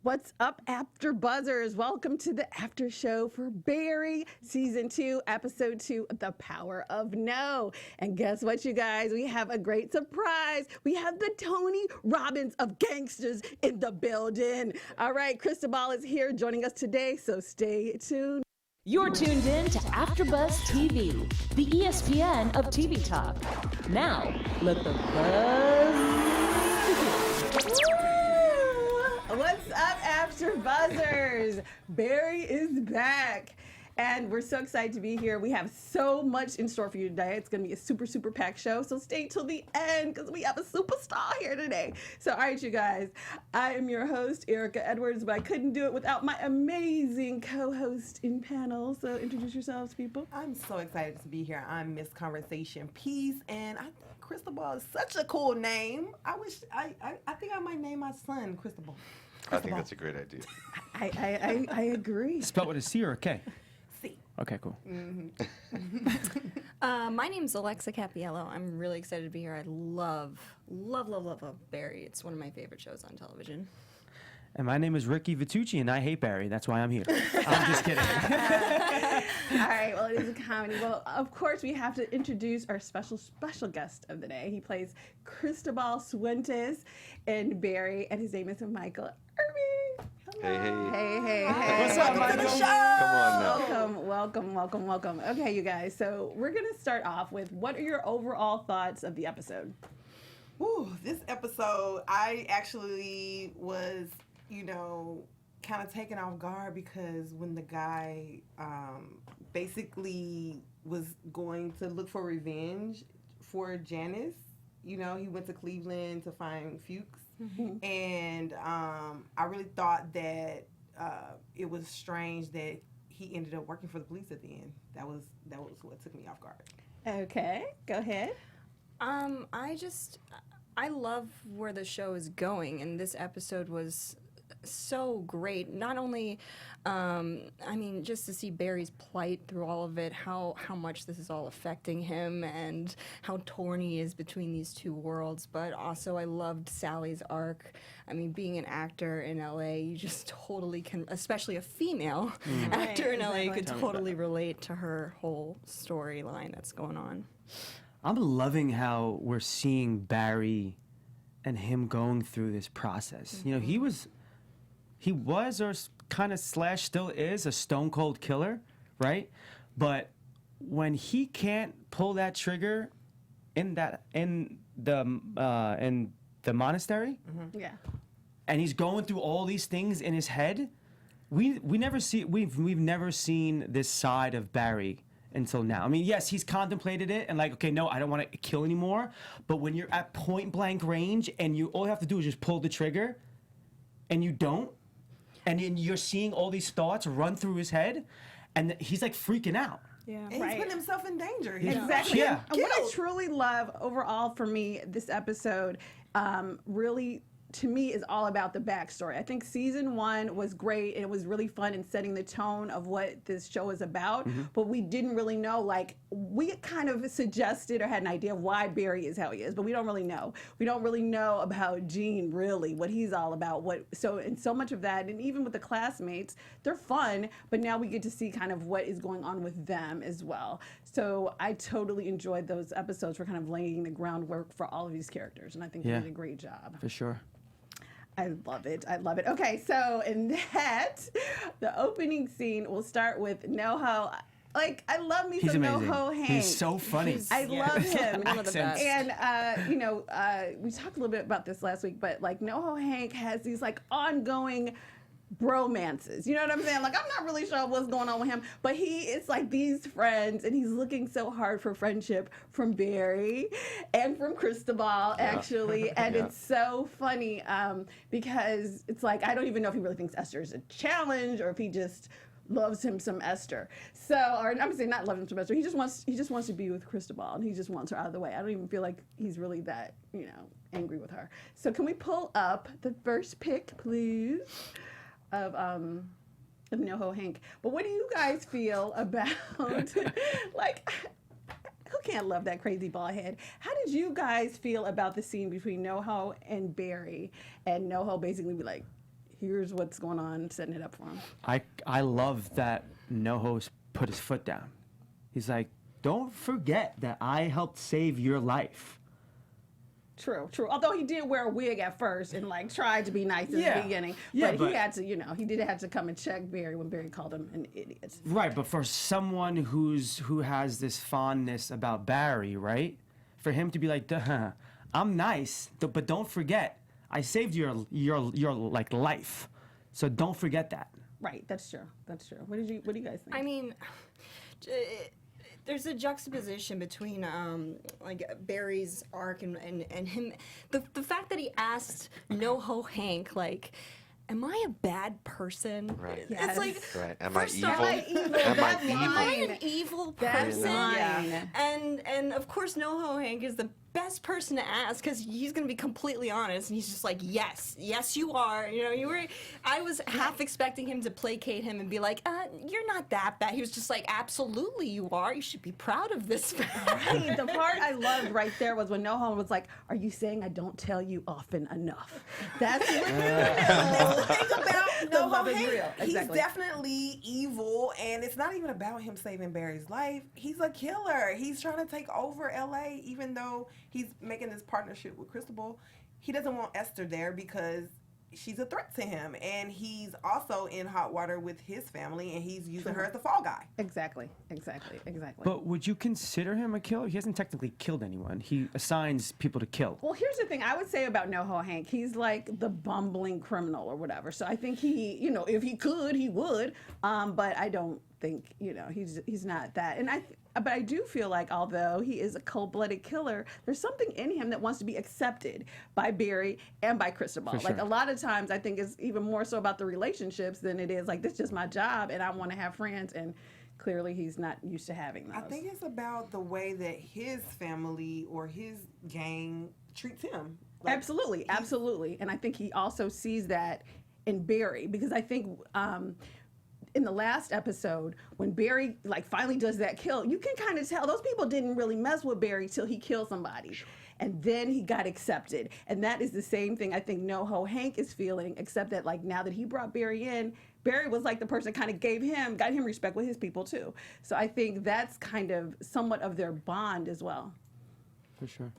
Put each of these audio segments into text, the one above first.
What's up, AfterBuzzers? Welcome to the after show for Barry, Season 2, Episode 2, The Power of No. And guess what, you guys? We have a great surprise. We have the Tony Robbins of Gangsters in the building. All right, Cristobal is here joining us today, so stay tuned. You're tuned in to AfterBuzz TV, the ESPN of TV talk. Now, let the buzz begin. What's up, AfterBuzzers? Barry is back, and we're so excited to be here. We have so much in store for you today. It's going to be a super packed show, so stay till the end because we have a superstar here today. So, all right, you guys, I am your host, Erika Edwards, but I couldn't do it without my amazing co-host in panel. So, introduce yourselves, people. I'm so excited to be here. I'm Miss Conversation Peace, and I think Cristobal is such a cool name. I think I might name my son Cristobal. I think that's a great idea. I agree. Spelled with a C or a K? C. Okay, cool. My name's Alexa Capiello. I'm really excited to be here. I love Barry. It's one of my favorite shows on television. And my name is Ricky Virtucci, and I hate Barry. That's why I'm here. I'm just kidding. All right, well, it is a comedy. Well, of course, we have to introduce our special guest of the day. He plays Cristobal Sifuentes in Barry, and his name is Michael Irby. Hello. Hey. Hey. Welcome to the show. Come on now. Welcome. Okay, you guys, so we're going to start off with what are your overall thoughts of the episode? Ooh, this episode, I actually was, kind of taken off guard because when the guy basically was going to look for revenge for Janice, he went to Cleveland to find Fuches. Mm-hmm. And I really thought that it was strange that he ended up working for the police at the end. That was what took me off guard. Okay, go ahead. I love where the show is going, and this episode was so great. Not only, just to see Barry's plight through all of it, how much this is all affecting him and how torn he is between these two worlds, but also I loved Sally's arc. I mean, being an actor in LA, you just totally can, especially a female actor in LA, you could totally relate to her whole storyline that's going on. I'm loving how we're seeing Barry and him going through this process. Mm-hmm. He was or kind of / still is a stone cold killer, right? But when he can't pull that trigger in the monastery, Yeah, and he's going through all these things in his head, we've never seen this side of Barry until now. I mean, yes, he's contemplated it and like, okay, no, I don't want to kill anymore. But when you're at point blank range and all you have to do is just pull the trigger, and you don't, and then you're seeing all these thoughts run through his head, and he's like freaking out. Yeah, and he's putting himself in danger. exactly. Yeah. And what I truly love overall for me, this episode, really, to me, is all about the backstory. I think season 1 was great, and it was really fun in setting the tone of what this show is about, but we didn't really know, we kind of suggested or had an idea of why Barry is how he is, but we don't really know. We don't really know about Gene, really, what he's all about. So much of that, and even with the classmates, they're fun, but now we get to see kind of what is going on with them as well. So I totally enjoyed those episodes for kind of laying the groundwork for all of these characters, and I think they did a great job. For sure. I love it. Okay, so in that, the opening scene, we'll start with NoHo. I love me He's some amazing. NoHo Hank. He's so funny. I love him. One of the best. And, we talked a little bit about this last week, but NoHo Hank has these ongoing bromances. You know what I'm saying? I'm not really sure what's going on with him, but it's these friends, and he's looking so hard for friendship from Barry and from Cristobal, actually. And it's so funny because it's I don't even know if he really thinks Ester is a challenge or if he just loves him some Ester. So, or I'm saying not loves him some Ester. He just wants to be with Cristobal, and he just wants her out of the way. I don't even feel like he's really that, angry with her. So can we pull up the first pic, please? Of NoHo Hank. But what do you guys feel about who can't love that crazy bald head? How did you guys feel about the scene between NoHo and Barry, and NoHo basically be here's what's going on, setting it up for him. I love that NoHo's put his foot down. He's like, don't forget that I helped save your life. True. Although he did wear a wig at first and like tried to be nice in the beginning, but he had to, he did have to come and check Barry when Barry called him an idiot. Right, but for someone who has this fondness about Barry, right? For him to be like, duh, I'm nice, but don't forget, I saved your like life, so don't forget that. Right, that's true. What do you guys think? I mean, there's a juxtaposition between like Barry's arc and him. The fact that he asked NoHo Hank, like, am I a bad person? Right. Yes. It's like, Right. Am I first off, evil? Am I an evil person? line. And of course, NoHo Hank is the best person to ask because he's going to be completely honest, and he's just like, yes, you are. I was half expecting him to placate him and be like, you're not that bad. He was just like, absolutely, you are. You should be proud of this. Right. The part I loved right there was when NoHo was like, "Are you saying I don't tell you often enough?" That's what That's the thing about The love NoHo is Hank. real. He's Exactly. definitely evil, and it's not even about him saving Barry's life. He's a killer. He's trying to take over LA, even though he's making this partnership with Cristobal. He doesn't want Ester there because she's a threat to him, and he's also in hot water with his family, and he's using her as the fall guy. exactly. But would you consider him a killer? He hasn't technically killed anyone. He assigns people to kill. Well, here's the thing I would say about NoHo Hank. He's like the bumbling criminal or whatever. So I think he, if he could, he would. But I don't think, he's not that. And but I do feel like although he is a cold-blooded killer, there's something in him that wants to be accepted by Barry and by Cristobal. For sure. Like a lot of times I think it's even more so about the relationships than it is like, this is just my job and I want to have friends, and clearly he's not used to having those. I think it's about the way that his family or his gang treats him. Like, Absolutely. And I think he also sees that in Barry, because I think in the last episode, when Barry finally does that kill, you can kind of tell those people didn't really mess with Barry till he killed somebody. And then he got accepted. And that is the same thing I think NoHo Hank is feeling, except that now that he brought Barry in, Barry was like the person kind of got him respect with his people too. So I think that's kind of somewhat of their bond as well. For sure.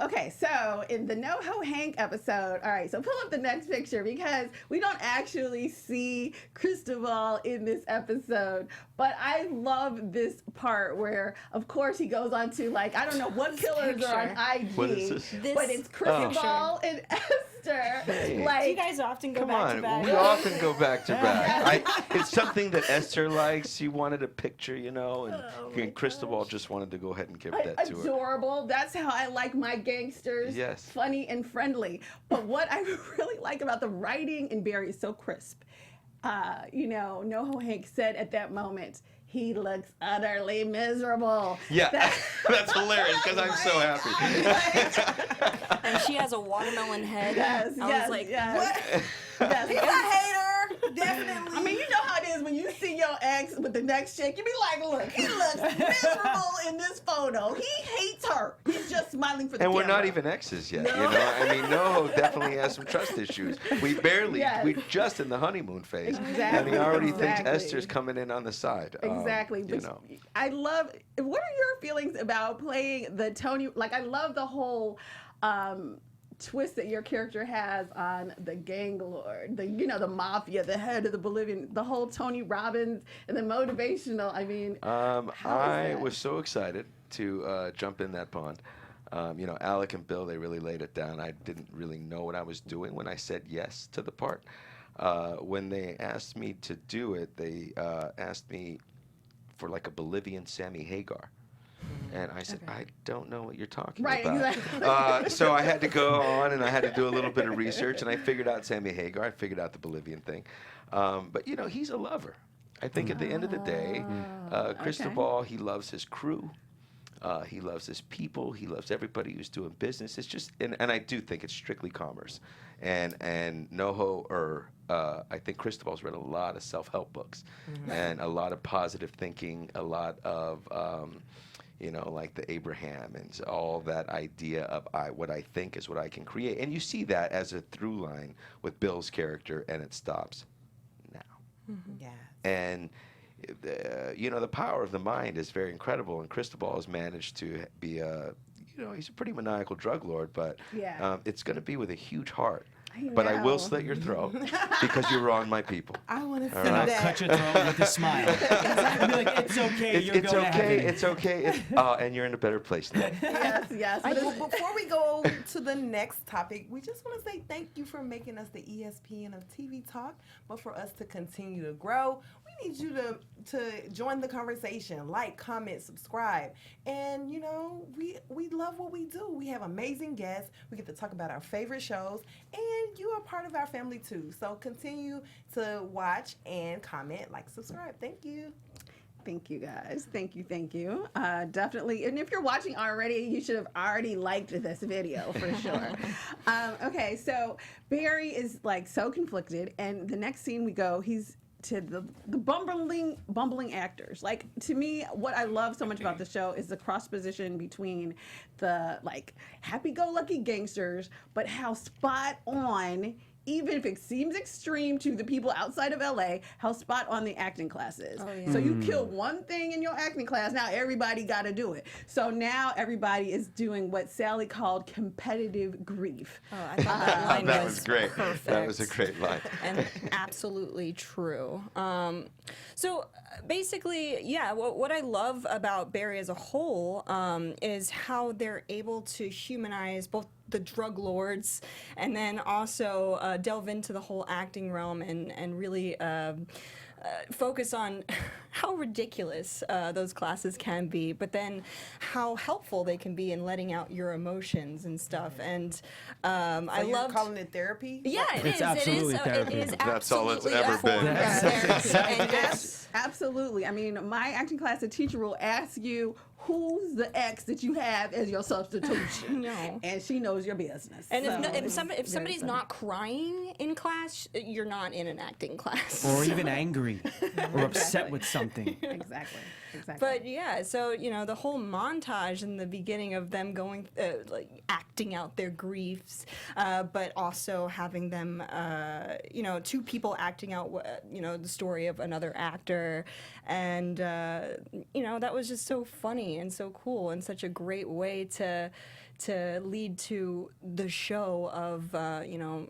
Okay, so in the NoHo Hank episode, all right, so pull up the next picture because we don't actually see Cristobal in this episode, but I love this part where, of course, he goes on to, I don't know what killers are on IG, What is this? but it's Cristobal and Ester. Hey. Do you guys often go Come back on, to back? we often go back to back. It's something that Esther likes. She wanted a picture, and Cristobal just wanted to go ahead and give that to her. Adorable. That's how I like my gangsters. Yes. Funny and friendly. But what I really like about the writing in Barry is so crisp. NoHo Hank said at that moment, he looks utterly miserable. Yeah, that's hilarious because I'm so happy. And she has a watermelon head. Yes, I was like, yes. Yes. He's a hater, definitely. I mean, you know how it is when you see your ex with the next chick, you be like, look, he looks miserable in this photo. He hates her. He's just smiling for the And we're camera. not even exes yet, I mean, NoHo definitely has some trust issues. We we're just in the honeymoon phase. Exactly. And he already thinks Exactly. Esther's coming in on the side. Exactly. I love, what are your feelings about playing the Tony, I love the whole twist that your character has on the gang lord, the mafia, the head of the Bolivian, the whole Tony Robbins and the motivational, I was so excited to jump in that pond. Alec and Bill, they really laid it down. I didn't really know what I was doing when I said yes to the part. When they asked me to do it, they asked me for a Bolivian Sammy Hagar. And I said, I don't know what you're talking Right, about. exactly. So I had to go on and I had to do a little bit of research, and I figured out Sammy Hagar. I figured out the Bolivian thing. But, he's a lover. I think at the end of the day, Cristobal, he loves his crew. He loves his people. He loves everybody who's doing business. It's just, and I do think it's strictly commerce. And NoHo, I think Cristobal's read a lot of self-help books and a lot of positive thinking, a lot of, you know, like the Abraham and all that idea of what I think is what I can create. And you see that as a through line with Bill's character, and it stops now. Yeah. And you know, the power of the mind is very incredible, and Cristobal has managed to be he's a pretty maniacal drug lord, but it's going to be with a huge heart. But I will slit your throat because you wrong my people. I want to All see right. that. Cut your throat with a smile. And be like, it's okay, you're It's going to okay. heaven. It's okay. And you're in a better place now. Yes. Well, before we go to the next topic, we just want to say thank you for making us the ESPN of TV talk. But for us to continue to grow, we need you to join the conversation, like, comment, subscribe. And, you know, we love what we do. We have amazing guests. We get to talk about our favorite shows. And you are part of our family, too. So continue to watch and comment, like, subscribe. Thank you. Thank you, guys. Thank you. Definitely. And if you're watching already, you should have already liked this video for sure. Okay, so Barry is like so conflicted, and the next scene we go, he's to the bumbling actors. Like, to me, what I love so much about the show is the cross position between the like happy-go-lucky gangsters, but how spot on, even if it seems extreme to the people outside of LA, how spot on the acting class is. Oh, yeah. So you kill one thing in your acting class, now everybody got to do it. So now everybody is doing what Sally called competitive grief. Oh, I thought that line That was great. Perfect. That was a great line. And absolutely true. So basically, yeah, what I love about Barry as a whole is how they're able to humanize both the drug lords and then also delve into the whole acting realm and really focus on how ridiculous those classes can be, but then how helpful they can be in letting out your emotions and stuff. And I You're love calling it therapy? Yeah, it It's is. absolutely It therapy. is That's all it's absolutely ever a form been. of therapy. And that's- Absolutely. I mean, my acting class, the teacher will ask you who's the ex that you have as your substitution. No. And she knows your business. And So if it's somebody's very funny. not crying in class, you're not in an acting class. Or even angry or upset with something. Exactly. But yeah, so you know the whole montage in the beginning of them going like acting out their griefs, but also having them, you know, two people acting out, you know, the story of another actor, and you know that was just so funny and so cool and such a great way to lead to the show of you know,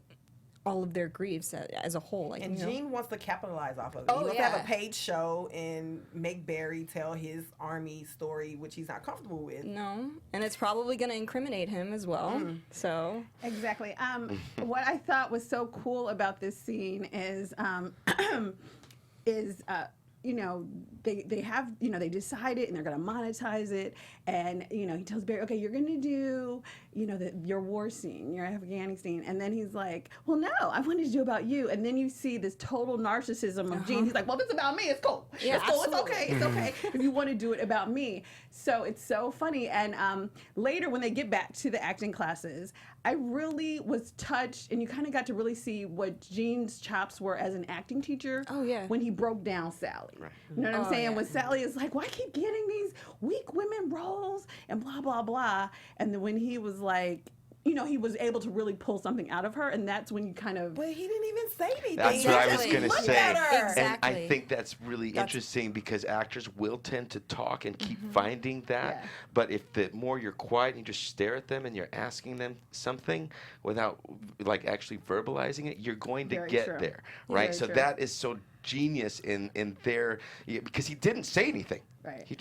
all of their griefs as a whole. Like, And you know. Gene wants to capitalize off of it. Oh, He wants to have yeah. a paid show and make Barry tell his army story, which he's not comfortable with. No, and it's probably going to incriminate him as well. So Exactly. What I thought was so cool about this scene is you know, they have, you know, they decide it and they're going to monetize it. And, you know, he tells Barry, okay, you're going to do, you know, your war scene, your Afghani scene. And then he's like, well, no, I wanted to do about you. And then you see this total narcissism of Gene. He's like, well, if it's about me, it's cool. Yeah, it's cool. absolutely. It's okay. It's okay if you want to do it about me. So it's so funny. And later when they get back to the acting classes, I really was touched, and you kind of got to really see what Gene's chops were as an acting teacher. Oh, yeah. When he broke down Sally. Right. You know what I'm saying? yeah. When Sally is like, why keep getting these weak women roles and blah, blah, blah. And then when he was like, you know, he was able to really pull something out of her, and that's when you kind of... But he didn't even say anything. That's what I was Exactly. going to Look say. at her. Exactly. And I think that's really interesting because actors will tend to talk and keep finding that. Yeah. But if the more you're quiet and you just stare at them and you're asking them something without like actually verbalizing it, you're going to Very get true. there, right? Very So true. that is so genius in their because he didn't say anything. Right. He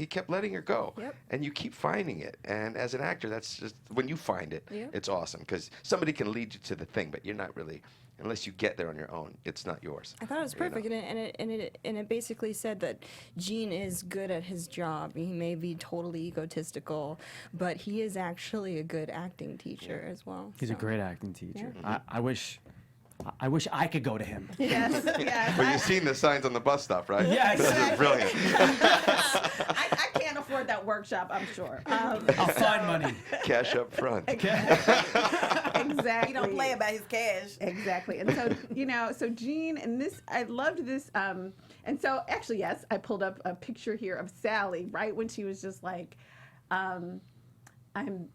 kept letting her go. Yep. And you keep finding it. And as an actor, that's just when you find it, Yep. it's awesome because somebody can lead you to the thing, but you're not really unless you get there on your own, it's not yours. I thought it was You know? perfect, and it basically said that Gene is good at his job. He may be totally egotistical, but he is actually a good acting teacher as well. He's a so. great acting teacher. I wish I could go to him. Yes, yes. Well, you've seen the signs on the bus stop, right? Yes. This is brilliant. I can't afford that workshop, I'm sure. I'll find money. Cash up front. Exactly. He don't play about his cash. Exactly. And so, so Gene, and this, I loved this. And so actually, yes, I pulled up a picture here of Sally, right when she was just like, I'm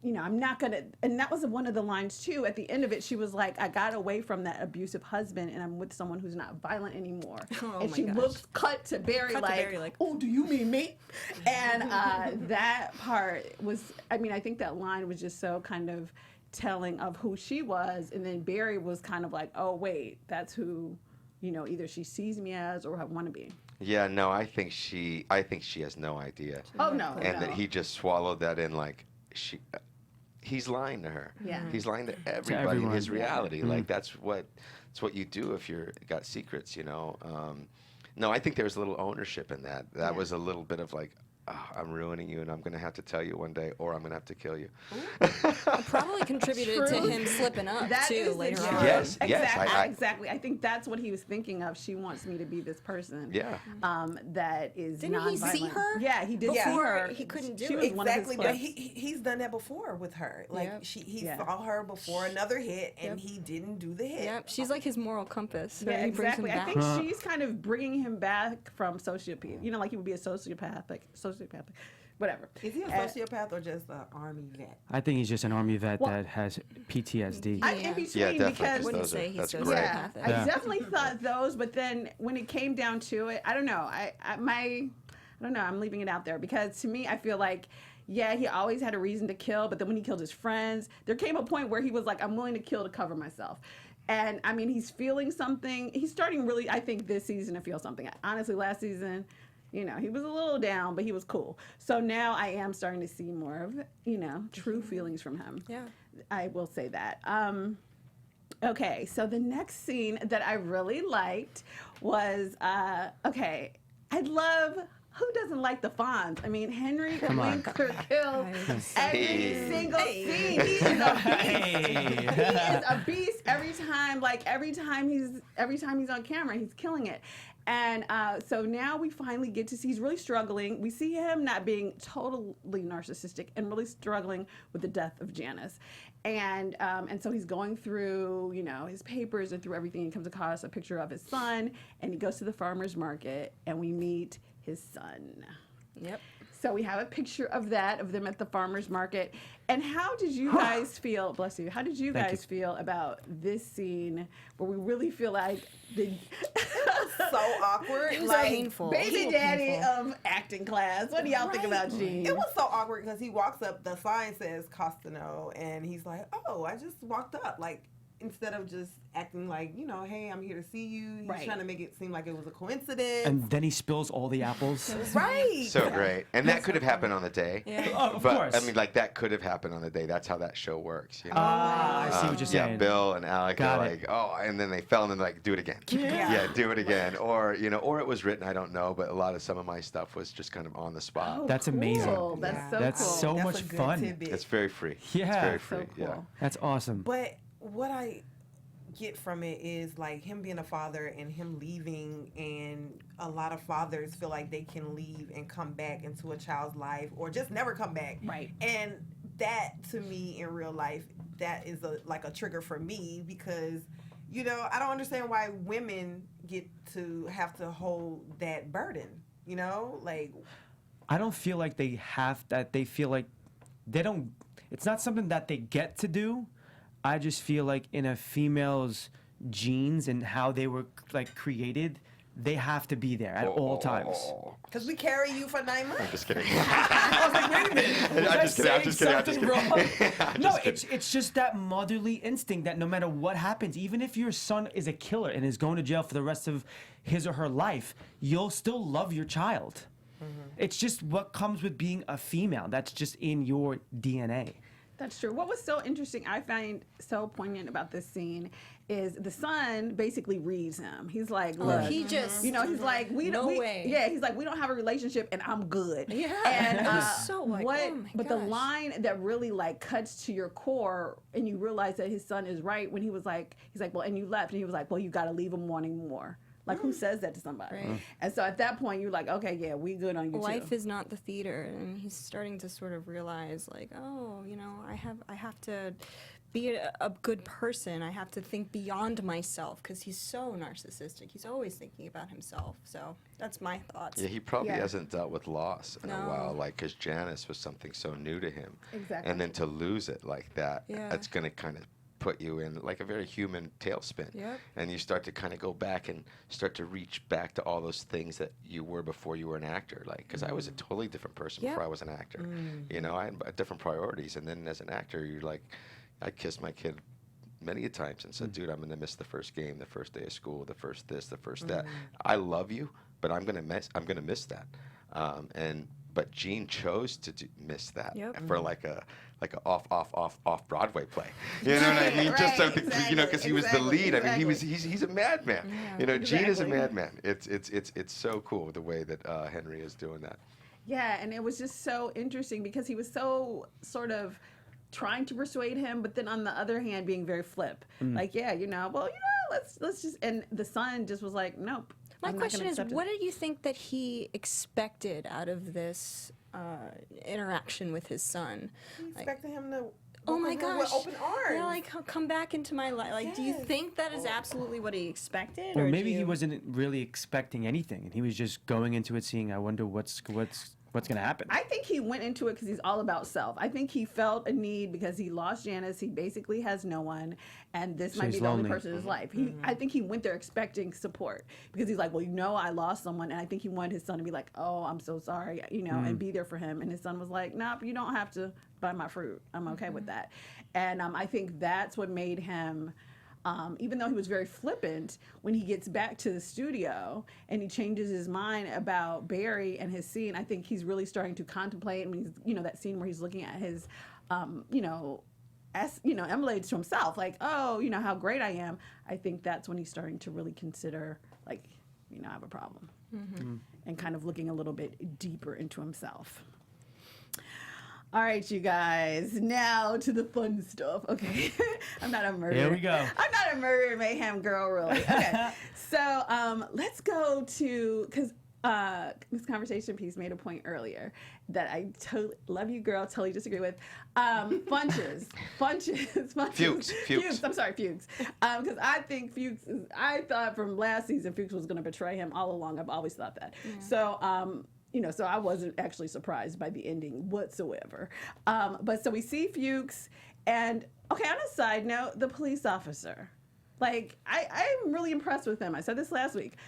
not going to, and that was one of the lines too. At the end of it, she was like, I got away from that abusive husband and I'm with someone who's not violent anymore. And my she gosh. looks cut to Barry like, oh, do you mean me? And that part was, I think that line was just so kind of telling of who she was. And then Barry was kind of like, oh, wait, that's who, either she sees me as or I want to be. Yeah, no, I think she has no idea. Oh, no. And that he just swallowed that in like, he's lying to her. Yeah. He's lying to everybody in everyone. his reality. Like that's what you do if you're got secrets, No, I think there's a little ownership in that. That was a little bit of like, oh, I'm ruining you and I'm going to have to tell you one day or I'm going to have to kill you. It probably contributed to him slipping up That too is later the on. truth. Yes, yes, Exactly. I think that's what he was thinking of. She wants me to be this person. Yeah. That is Didn't he nonviolent. see her? Yeah, he did Yeah. see Before her. he couldn't do She it. was one of his Exactly, but clips. he's done that before with her. Like Yep. he Yeah. saw her before another hit, and Yep. he didn't do the hit. Yep, she's like his moral compass. Yeah, He brings him exactly. I back. think she's kind of bringing him back from sociopathy. Like he would be a sociopathic, whatever. Is he a sociopath or just an army vet? I think he's just an army vet that has PTSD. I'm in Yeah. between Yeah, definitely. because wouldn't Those say are, he's that's sociopath. great. yeah, I Yeah. definitely thought those, but then when it came down to it, I don't know. I don't know. I'm leaving it out there because to me, I feel like, yeah, he always had a reason to kill, but then when he killed his friends, there came a point where he was like, I'm willing to kill to cover myself. And he's feeling something. He's starting really, I think, this season to feel something. Honestly, last season, he was a little down, but he was cool. So now I am starting to see more of, true feelings from him. Yeah. I will say that. Okay, so the next scene that I really liked was, who doesn't like the Fonz? Henry Winkler kills every single scene. He is a beast. He is a beast every time he's on camera, he's killing it. And so now we finally get to see he's really struggling. We see him not being totally narcissistic and really struggling with the death of Janice. And so he's going through, his papers and through everything. He comes across a picture of his son, and he goes to the farmer's market, and we meet his son. Yep. So we have a picture of them at the farmer's market. And how did you guys feel, bless you, how did you Thank guys feel about this scene where we really feel like the So awkward. It was like, painful. baby So daddy painful. of acting class? What do y'all think about Gene? It was so awkward because he walks up, the sign says Costano, and he's like, oh, I just walked up. Like, instead of just acting like, hey, I'm here to see you, he's Right. trying to make it seem like it was a coincidence. And then he spills all the apples. Right. So great. And that could have happened on the day. Yeah. Oh, of But course. that could have happened on the day. That's how that show works. I see what you're saying. Yeah, Bill and Alec Got are it. like, oh, and then they fell and then like, do it again. Yeah, do it again. Or, or it was written, I don't know, but a lot of some of my stuff was just kind of on the spot. Oh, That's amazing. cool. That's Yeah. so That's cool. so That's much a good fun. tidbit. It's very free. Yeah. It's very So free. cool. Yeah. That's awesome. But what I get from it is like him being a father and him leaving, and a lot of fathers feel like they can leave and come back into a child's life or just never come back. Right. And that to me in real life, that is a trigger for me because I don't understand why women get to have to hold that burden. Like I don't feel like they have that. They feel like they don't. It's not something that they get to do. I just feel like in a female's genes and how they were like created, they have to be there at all times. because we carry you for 9 I'm months. just kidding. I was like, wait a minute. I'm just kidding. I'm just kidding. I'm just kidding. No, it's just that motherly instinct that no matter what happens, even if your son is a killer and is going to jail for the rest of his or her life, you'll still love your child. It's just what comes with being a female. That's just in your DNA. That's true. What was so interesting, I find so poignant about this scene, is the son basically reads him. He's like, look, he just, he's like, no way. Yeah, he's like, we don't have a relationship, and I'm good. Yeah, and it was so like, what? oh my but the gosh. line that really like cuts to your core, and you realize that his son is right when he's like, well, and you left, and he was like, well, you got to leave him wanting more. Like, who says that to somebody? Right. And so at that point, you're like, okay, yeah, we good on you Life too. is not the theater, and he's starting to sort of realize, like, oh, you know, I have to be a good person. I have to think beyond myself, because he's so narcissistic. He's always thinking about himself. So that's my thoughts. Yeah, he probably Yeah. hasn't dealt with loss in a No. while, like, because Janice was something so new to him. Exactly. And then to lose it like that, Yeah. that's going to kind of put you in like a very human tailspin. Yep. And you start to kind of go back and start to reach back to all those things that you were before you were an actor. Like, because I was a totally different person Yep. before I was an actor. You know, I had different priorities. And then as an actor, you're like, I kissed my kid many a times and said, dude, I'm going to miss the first game, the first day of school, the first this, the first that. I love you, but I'm going to miss that. But Gene chose to miss that Yep. for like a off Broadway play. You know what I mean? Just Right, something, you know, because he was the exactly, lead. I mean, exactly. he's a madman. Yeah. You know, Gene is a Exactly. madman. It's so cool the way that Henry is doing that. Yeah, and it was just so interesting because he was so sort of trying to persuade him, but then on the other hand, being very flip. Like, yeah, you know, well, you know, let's just. And the son just was like, nope. My I'm not question gonna is, accept it. what did you think that he expected out of this interaction with his son? He Like, expected him to oh my welcome her with gosh! open arms. Yeah, like come back into my life. Like, do you Yes. think that is absolutely what he expected, Or do maybe he you- wasn't really expecting anything, and he was just going into it seeing, I wonder what's going to happen. I think he went into it because he's all about self. I think he felt a need because he lost Janice. He basically has no one, and this So might be he's the only lonely. person in his life. I think he went there expecting support because he's like, well, you know, I lost someone, and I think he wanted his son to be like, oh, I'm so sorry, you know, and be there for him. And his son was like, nah, you don't have to buy my fruit. I'm okay with that. And I think that's what made him. Even though he was very flippant, when he gets back to the studio and he changes his mind about Barry and his scene, I think he's really starting to contemplate. And he's, you know, that scene where he's looking at his, you know, emulates to himself, like, oh, you know, how great I am. I think that's when he's starting to really consider, like, you know, I have a problem, and kind of looking a little bit deeper into himself. All right, you guys. Now to the fun stuff. Okay, I'm not a murder. Here we go. I'm not a murder mayhem girl, really. Okay, so let's go to because this conversation piece made a point earlier that I totally love you, girl. Totally disagree with. Fuches. Fuches. I'm sorry, Fuches. Because I think Fuches is. I thought from last season Fuches was going to betray him all along. I've always thought that. Yeah. So. You know, so I wasn't actually surprised by the ending whatsoever. But so we see Fuches, and okay, on a side note, the police officer. Like, I'm really impressed with him. I said this last week.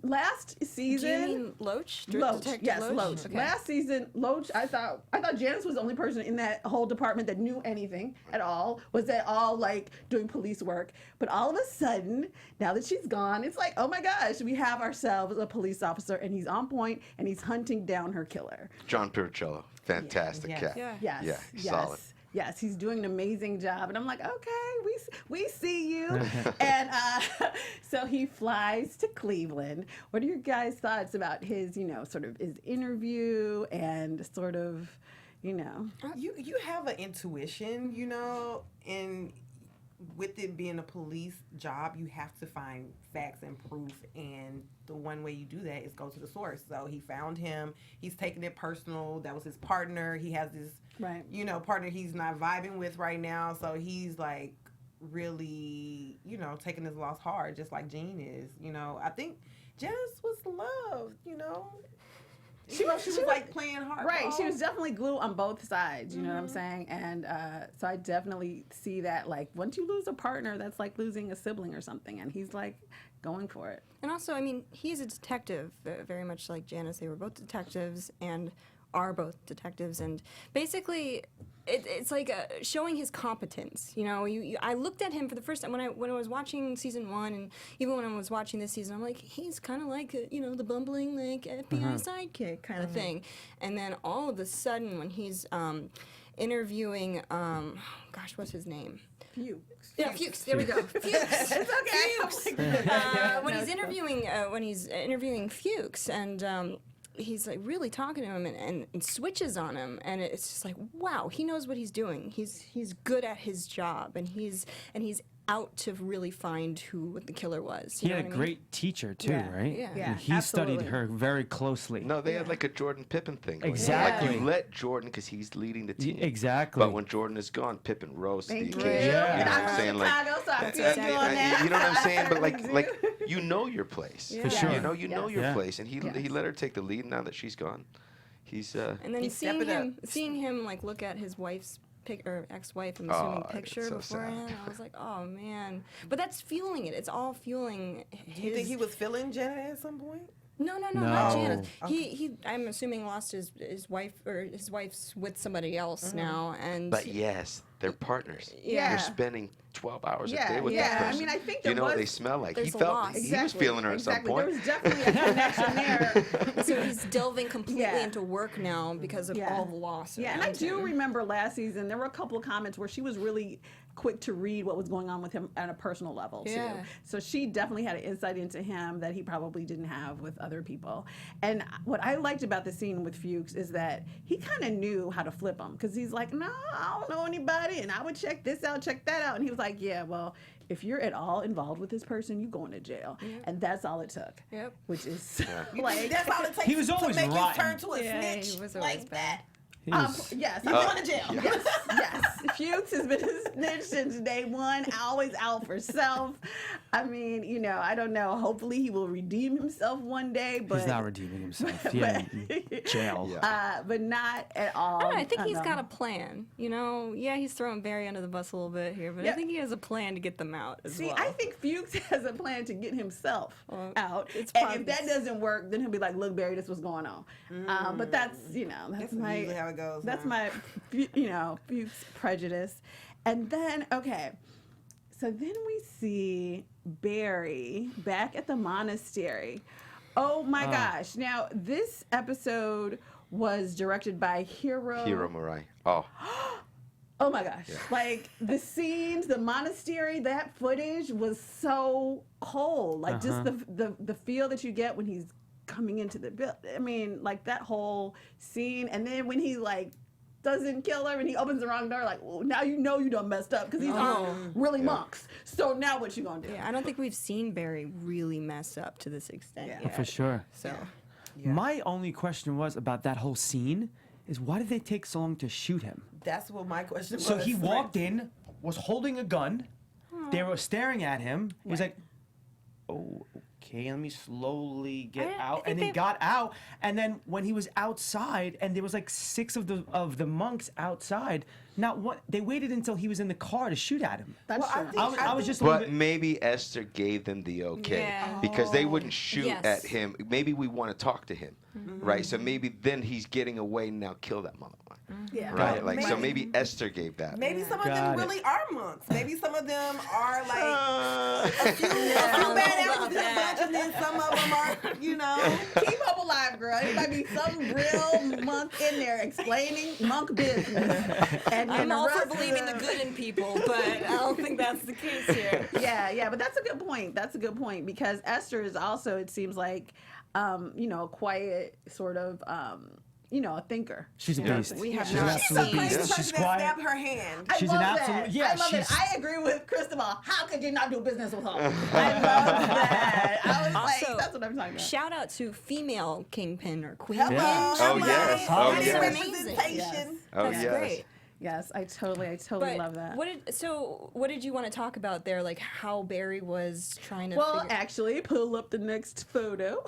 Last season, Do you mean Loach? Loach, Detective yes, Loach. Loach. Okay. Last season, Loach, I thought Janice was the only person in that whole department that knew anything at all, was at all like doing police work. But all of a sudden, now that she's gone, it's like, oh my gosh, we have ourselves a police officer, and he's on point, and he's hunting down her killer. John Pircello, fantastic Yes. cat. Yeah. Yes. Yeah, he's yes. solid. Yes, he's doing an amazing job. And I'm like, okay, we see you. And so he flies to Cleveland. What are your guys' thoughts about his, you know, sort of his interview and sort of, you know? You have an intuition, you know, and with it being a police job, you have to find facts and proof, and the one way you do that is go to the source. So he found him. He's taking it personal. That was his partner. He has this, Right. you know, partner he's not vibing with right now. So he's like really, you know, taking his loss hard, just like Gene is. You know, I think Janice was loved, you know. She was like playing hard. Right. She was definitely glue on both sides, you know what I'm saying? And so I definitely see that, like, once you lose a partner, that's like losing a sibling or something. And he's like going for it. And also, I mean, he's a detective, very much like Janice. They were both detectives and are both detectives. And basically, it's like showing his competence. You know, I looked at him for the first time when I was watching season 1, and even when I was watching this season, I'm like, he's kind of like, you know, the bumbling, like, FBI sidekick kind of thing. And then all of a sudden, when he's interviewing, gosh, what's his name? Fuches. Yeah, Fuches. There we go. Fuches. It's okay. When he's interviewing Fuches, and he's like really talking to him and switches on him, and it's just like, wow, he knows what he's doing. He's good at his job, and he's out to really find who the killer was. He had a great teacher too, Yeah. right? Yeah. Yeah, And he absolutely. studied her very closely. No, they had like a Jordan Pippen thing. going on. Exactly. Like you let Jordan because he's leading the team. Exactly. But when Jordan is gone, Pippen rose to the Thank you. occasion. Yeah. You know what I'm I'm saying? from Like, Chicago, so I feel you on that. you know what I'm saying? But I like, certainly do. you know your place. For sure. You know your Yeah. place, and he Yes. let her take the lead. Now that she's gone, he's And then He seeing stepped it him like look at his wife's or ex-wife, I'm assuming, Oh, picture it's so sad. beforehand. I was like, oh man. But that's fueling it. It's all fueling his. Do you think he was feeling Janet at some point? No, not No. Janice. He I'm assuming lost his wife, or his wife's with somebody else now, and But yes, they're partners. Yeah. You're spending 12 hours a Yeah, day with yeah. this I person. mean, I think you there know what was- they smell like. He there's a felt loss. he was feeling her at some exactly. point. There was definitely a connection there. so he's delving completely Yeah. into work now because of Yeah. all the loss. Yeah, and I around do him. remember last season there were a couple of comments where she was really quick to read what was going on with him at a personal level too. Yeah. So she definitely had an insight into him that he probably didn't have with other people. And what I liked about the scene with Fuches is that he kind of knew how to flip him, because he's like, no, I don't know anybody, and I would check this out, check that out, and he was like, yeah, well, if you're at all involved with this person, you're going to jail. And that's all it took. Yep. Which is You like think that's all it takes He was always to make rotten. you turn to a Yeah, he snitch was always like bad. that? He was- yes, You're going to jail. Yes, yes. Fuchs has been a snitch since day one, always out for self. I mean, you know, I don't know. Hopefully he will redeem himself one day, but he's not redeeming himself. Yeah, in jail. but not at all. I don't know, I think he's no. got a plan. You know, yeah, he's throwing Barry under the bus a little bit here, but Yeah. I think he has a plan to get them out as See, well. I think Fuchs has a plan to get himself out. it's And probably- if that doesn't work, then he'll be like, look, Barry, this was going on. But that's, you know, that's That's usually how it goes, That's huh? my, you know, Fuchs prejudice. And then, okay, so then we see Barry back at the monastery. Oh my gosh. Now, this episode was directed by Hiro Murai. Oh, Oh my gosh. Like the scenes, the monastery, that footage was so cold. Like just the feel that you get when he's coming into the building. I mean, like that whole scene. And then when he like doesn't kill her and he opens the wrong door, like, well, now you know you done messed up, because these aren't really monks. So now what you gonna do? Yeah, I don't think we've seen Barry really mess up to this extent yet. For sure. So My only question was about that whole scene is, why did they take so long to shoot him? That's what my question was. So he walked in, was holding a gun. They were staring at him. He was like, oh, okay, let me slowly get I out. think And then they- got out. And then when he was outside, and there was like 6 of the monks outside, not one, they waited until he was in the car to shoot at him. That's Well, I true. think- I was just a little but bit, maybe Esther gave them the okay Yeah. because they wouldn't shoot Yes. at him. Maybe we want to talk to him, right? So maybe then he's getting away. Now kill that motherfucker, Yeah. right? Like so, Maybe- maybe Esther gave that. Maybe some of Got them it. really are monks. Maybe some of them are like a few know bad about apples in a bunch, and then some of them are, you know. Keep hope alive, girl. It might be some real monk in there explaining monk business. And I'm the all for rest of believing the good in people, but I don't think that's the case here. Yeah, but that's a good point. That's a good point, because Esther is also, it seems like, you know, a quiet sort of, you know, a thinker. she's a beast. We have she's an not absolute seen- beast. Person She's that quiet. stabbed her hand. I She's love an absolute- that. yeah, I love it. she's- I agree with Cristobal. How could you not do business with her? I love that. I was Also, like, that's what I'm talking about. Shout out to female kingpin or queen. Hello, Yeah. Oh, hello. yes. Oh, Women's yes. representation. Yes. Oh That's yes. great. Yes, I totally But love that. what did you want to talk about there? Like how Barry was trying to Well, figure actually, pull up the next photo.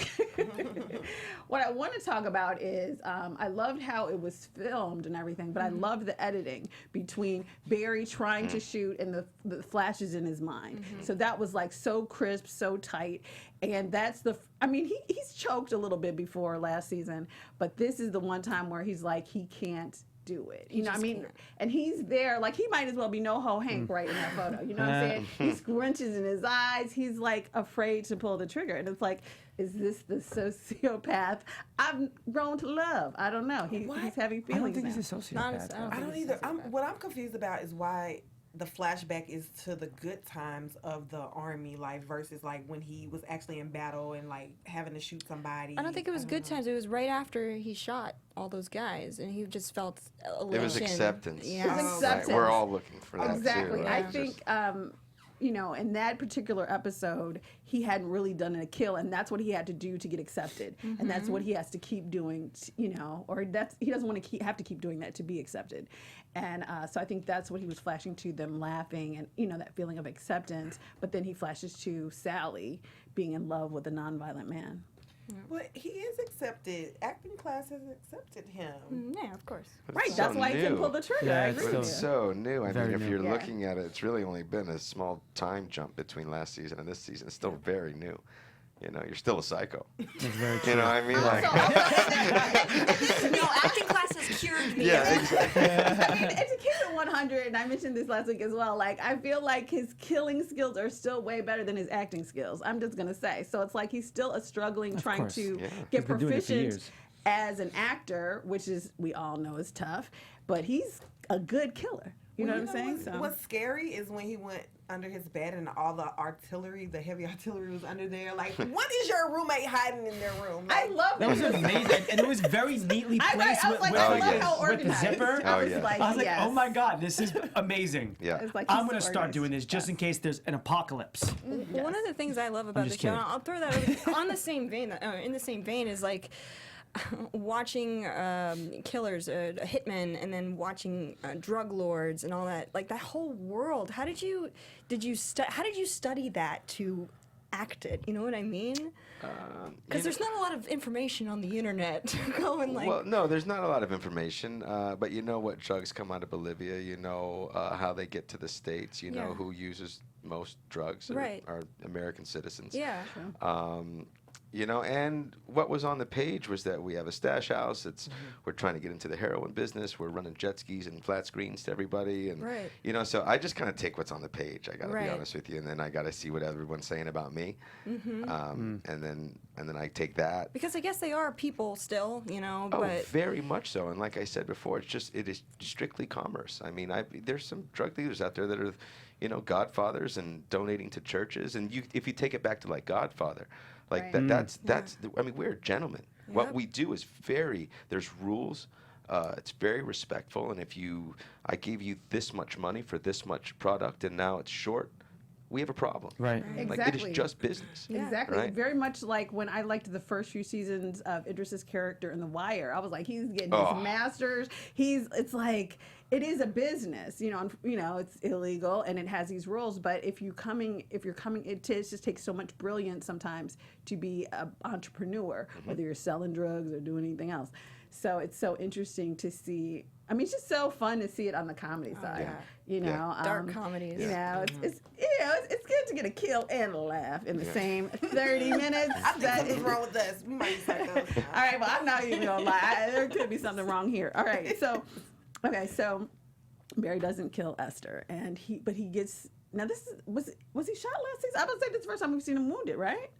What I want to talk about is I loved how it was filmed and everything, but I loved the editing between Barry trying to shoot and the flashes in his mind. So that was like so crisp, so tight. And that's I mean, he's choked a little bit before last season, but this is the one time where he's like, he can't do it. You know what I just mean? can't. And he's there, like he might as well be NoHo Hank right in that photo. You know what I'm saying? He scrunches in his eyes. He's like afraid to pull the trigger. And it's like, is this the sociopath I've grown to love? I don't know. He's having I don't feelings think now. he's a sociopath. Not as- I don't I don't think either. What I'm confused about is why the flashback is to the good times of the army life versus like when he was actually in battle and like having to shoot somebody. I don't think it was good times. It was right after he shot all those guys, and he just felt elation. It was acceptance. Yeah. It was acceptance. Right, we're all looking for that Exactly. too. I Right? think, you know, in that particular episode, he hadn't really done a kill, and that's what he had to do to get accepted, and that's what he has to keep doing, you know, or he doesn't want to have to keep doing that to be accepted, and so I think that's what he was flashing to them, laughing, and you know that feeling of acceptance. But then he flashes to Sally being in love with a nonviolent man. But he is accepted. Acting class has accepted him. Yeah, of course. But Right, it's that's so why he can new. pull the trigger. Yeah, I it's agree But with it's you. so new. I Very mean, if new. you're Yeah. looking at it, it's really only been a small time jump between last season and this season. It's still very new. You know, you're still a psycho. That's very true. You know what I mean? Like, No, acting class has cured me. yeah, exactly. I mean, and to keep it 100, and I mentioned this last week as well, like, I feel like his killing skills are still way better than his acting skills. I'm just going to say. So it's like he's still struggling trying course. to Yeah. get He's been doing it for proficient years. as an actor, which is, we all know is tough, but he's a good killer. You know what I'm saying? So What's scary is when he went under his bed and all the artillery, the heavy artillery was under there. Like, what is your roommate hiding in their room? I Like, love That was because- amazing, and it was very neatly I placed was like, with, I Oh, love yes. how with the organized. zipper. I Oh, was yes. like, I was like, yes. oh my god, this is amazing. Yeah. It's like I'm he's gonna so start organized. doing this just in case there's an apocalypse. One of the things I love about the just show, kidding. and I'll throw that over, on the same vein, in the same vein, is like watching killers, hitmen, and then watching drug lords and all that. Like that whole world. How did you study that to act it? You know what I mean? Because there's not a lot of information on the internet to go and like. Well, no, there's not a lot of information, but you know what drugs come out of Bolivia. You know how they get to the States. You know Yeah. who uses most drugs Right. are American citizens. Yeah. You know, and what was on the page was that we have a stash house. It's we're trying to get into the heroin business. We're running jet skis and flat screens to everybody, and Right. you know, so I just kind of take what's on the page. I got to Right. be honest with you, and then I got to see what everyone's saying about me, and then I take that. Because I guess they are people still, you know, Oh, but very much so. And like I said before, it is strictly commerce. I mean, there's some drug dealers out there that are, you know, godfathers and donating to churches. And if you take it back to like Godfather, like Right. that's I mean, we're gentlemen. What Yep. we do is there's rules. It's very respectful. And if I gave you this much money for this much product and now it's short, we have a problem. Right. Like it Exactly. is just business. Yeah. Exactly. Right? Very much like when I liked the first few seasons of Idris's character in The Wire. I was like, he's getting Oh. his masters. It's like, it is a business, you know, and, you know, it's illegal and it has these rules, but if you're coming, just takes so much brilliance sometimes to be an entrepreneur, whether you're selling drugs or doing anything else. So it's so interesting to see. I mean, it's just so fun to see it on the comedy side. yeah. You know, Yeah. dark comedies. You know, it's good to get a kill and a laugh in the same 30 minutes. I think something's wrong with us. We might be psychos. All right, well, I'm not even gonna lie. There could be something wrong here. All right, so Barry doesn't kill Esther, but he gets. Now this was he shot last season? I would say this is the first time we've seen him wounded, right?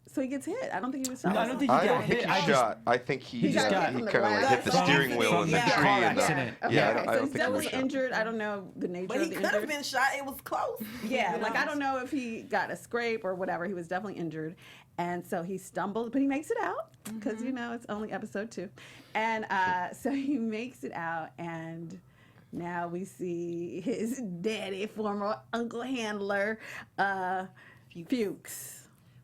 So he gets hit. I don't think he was shot. No, I last don't time. think I got don't think hit. he I just- shot. I think he got hit he from the kind of like hit the left steering side. wheel in the Yeah. tree. Car and accident. Okay, Yeah, I so don't he's think he was definitely shot. injured. I don't know the nature But of he the could have injury. been shot. It was close. Yeah, You like know? I don't know if he got a scrape or whatever. He was definitely injured, and so he stumbled, but he makes it out because you know it's only episode 2, and so he makes it out, and now we see his daddy, former uncle handler, Fuches.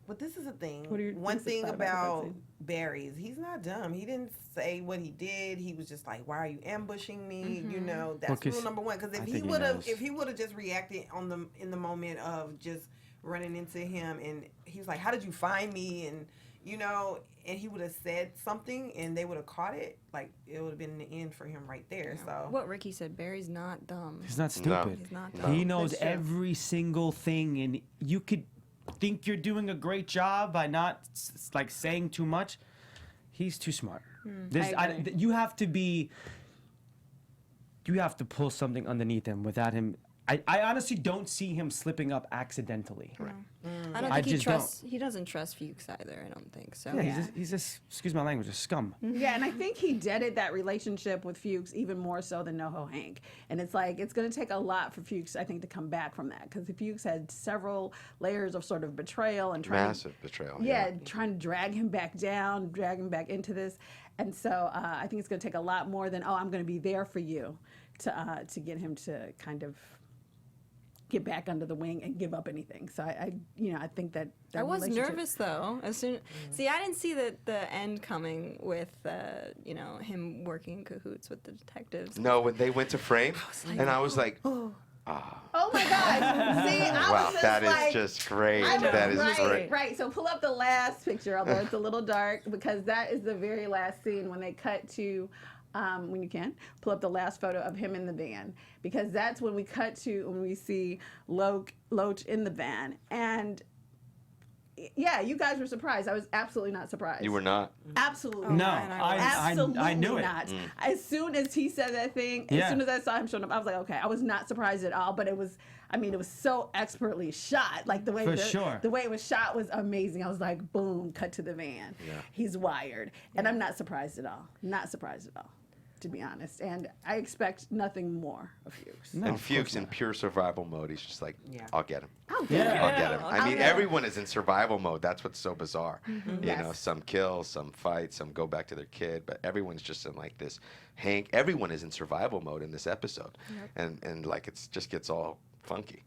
But this is the thing. What are your One thoughts thing about about that scene? Barry is he's not dumb. He didn't say what he did. He was just like, "Why are you ambushing me?" You know, that's 'cause rule number one. Because I if he think he would have, knows. if he would have just reacted in the moment of just running into him, and he was like, "How did you find me?" and you know, and he would have said something, and they would have caught it. Like it would have been the end for him right there. So What Ricky said, Barry's not dumb. He's not stupid. He's not No. dumb. He knows That's true. every single thing, and you could think you're doing a great job by not like saying too much. He's too smart. I agree. You have to pull something underneath him without him. I honestly don't see him slipping up accidentally. Right. I don't I think he just trusts. He doesn't trust Fuches either. I don't think so. Yeah, he's just, excuse my language, a scum. Yeah, and I think he deaded that relationship with Fuches even more so than NoHo Hank. And it's like, it's going to take a lot for Fuches, I think, to come back from that. Because Fuches had several layers of sort of betrayal and Massive betrayal. Yeah, trying to drag him back down, drag him back into this. And so I think it's going to take a lot more than, oh, I'm going to be there for you to get him to kind of get back under the wing and give up anything. So I think that I was relationship- nervous though. See, I didn't see the end coming with him working in cahoots with the detectives. No, when they went to frame, and I was like, Oh my God! See, I wow, was just that is like, just great. I know, That is right, great. right. So pull up the last picture, although it's a little dark, because that is the very last scene when they cut to, when you can, pull up the last photo of him in the van, because that's when we cut to when we see Loach in the van. And yeah, you guys were surprised. I was absolutely not surprised. You were not. Absolutely No, not. Absolutely I knew it. not. As soon as he said that thing, as soon as I saw him showing up, I was like, okay, I was not surprised at all. But it was so expertly shot. Like the way the way it was shot was amazing. I was like, boom, cut to the van. Yeah. He's wired. And I'm not surprised at all. Not surprised at all, to be honest. And I expect nothing more of Fuches. No, And of course Fuches in not. pure survival mode, he's just like, I'll get him. I'll get it. I'll get him. I mean, get him. everyone is in survival mode. That's what's so bizarre. You Yes. know, some kill, some fight, some go back to their kid, but everyone's just in like this. Hank, everyone is in survival mode in this episode, and like it's just gets all funky.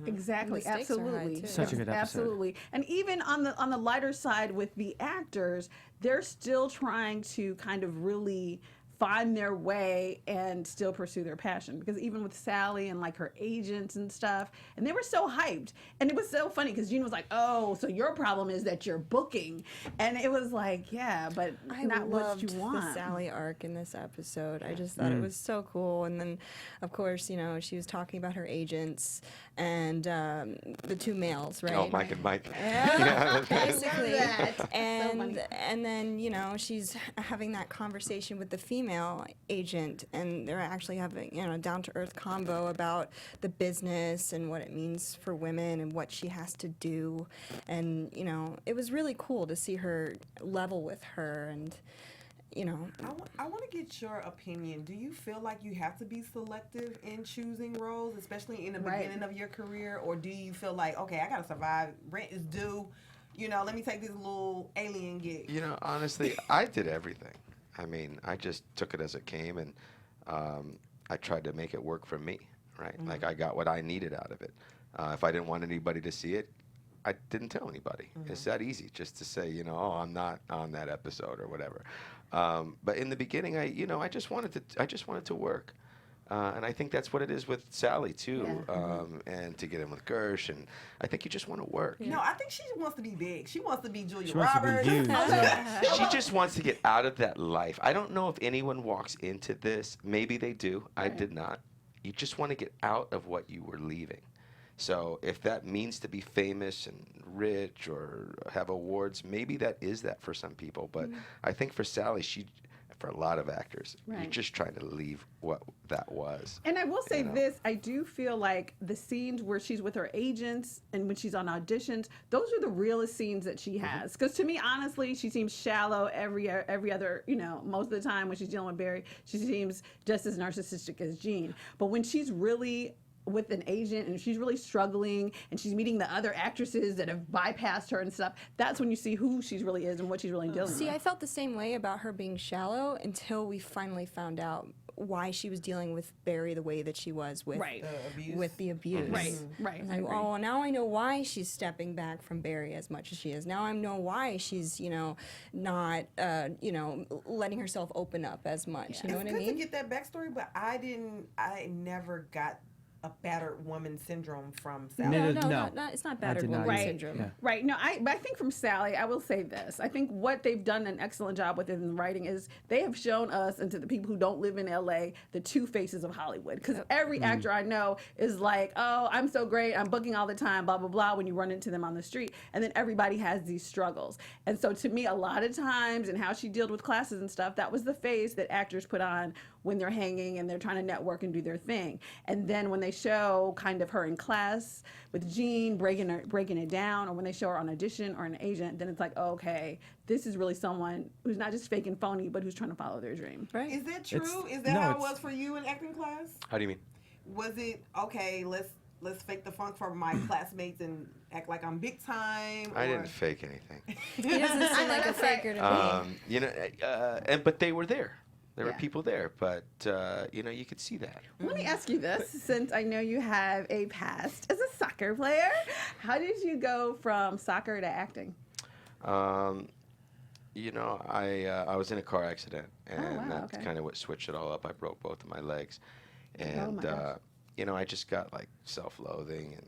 Exactly, The stakes are high, absolutely. too. Such a good episode. Absolutely. And even on the lighter side with the actors, they're still trying to kind of really find their way and still pursue their passion, because even with Sally and like her agents and stuff, and they were so hyped, and it was so funny because Gene was like, oh, so your problem is that you're booking, and it was like, yeah, but I not what loved you want. the Sally arc in this episode. I just thought it was so cool. And then, of course, she was talking about her agents and the two males, right? Oh, Mike and Mike. Yeah, Love basically. that. So And funny. and then she's having that conversation with the female agent, and they're actually having a down to earth convo about the business and what it means for women and what she has to do, and it was really cool to see her level with her, and I want to get your opinion. Do you feel like you have to be selective in choosing roles, especially in the Right. beginning of your career, or do you feel like, okay, I gotta survive, rent is due, let me take this little alien gig? You know, honestly, I did everything. I mean, I just took it as it came, and I tried to make it work for me, right? Like, I got what I needed out of it. If I didn't want anybody to see it, I didn't tell anybody. It's that easy, just to say, oh, I'm not on that episode or whatever. But in the beginning, I just wanted to work. And I think that's what it is with Sally too, and to get in with Gersh, and I think you just want to work. No, I think she wants to be big. She wants to be Julia She wants to be Roberts. huge. Yeah. She just wants to get out of that life. I don't know if anyone walks into this. Maybe they do. I did not. You just want to get out of what you were leaving. So if that means to be famous and rich or have awards, maybe that is that for some people. But I think for Sally, for a lot of actors, you're Right. just trying to leave what that was. And I will say this, I do feel like the scenes where she's with her agents and when she's on auditions, those are the realest scenes that she has. Because to me, honestly, she seems shallow every other, most of the time when she's dealing with Barry, she seems just as narcissistic as Gene. But when she's really with an agent and she's really struggling and she's meeting the other actresses that have bypassed her and stuff, that's when you see who she really is and what she's really dealing See, with. I felt the same way about her being shallow until we finally found out why she was dealing with Barry the way that she was with Right. with the abuse. Right, right. It's I like, agree. oh, now I know why she's stepping back from Barry as much as she is. Now I know why she's, not, letting herself open up as much. You know what I It's good to mean? get that backstory, but I never got a battered woman syndrome from Sally. No. It's not battered did not woman either. syndrome. Yeah. Right. No, but I think from Sally, I will say this. I think what they've done an excellent job with in the writing is they have shown us and to the people who don't live in LA the two faces of Hollywood. Because every actor I know is like, oh, I'm so great, I'm booking all the time, blah, blah, blah, when you run into them on the street. And then everybody has these struggles. And so to me, a lot of times and how she dealt with classes and stuff, that was the face that actors put on when they're hanging and they're trying to network and do their thing. And then when they show kind of her in class with Jean breaking it down, or when they show her on audition or an agent, then it's like, oh, okay, this is really someone who's not just fake and phony, but who's trying to follow their dream. Right. Is that true? It's- Is that no, how it it's- was for you in acting class? How do you mean? Was it okay? Let's fake the funk for my classmates and act like I'm big time. I or- didn't fake anything. He doesn't seem like a faker to me. You know, but they were there. There were Yeah. people there, but you know, you could see that. Let me ask you this, since I know you have a past as a soccer player. How did you go from soccer to acting? You know, I was in a car accident, and wow, that's okay. kind of what switched it all up. I broke both of my legs, and my gosh. you know, I just got like self-loathing and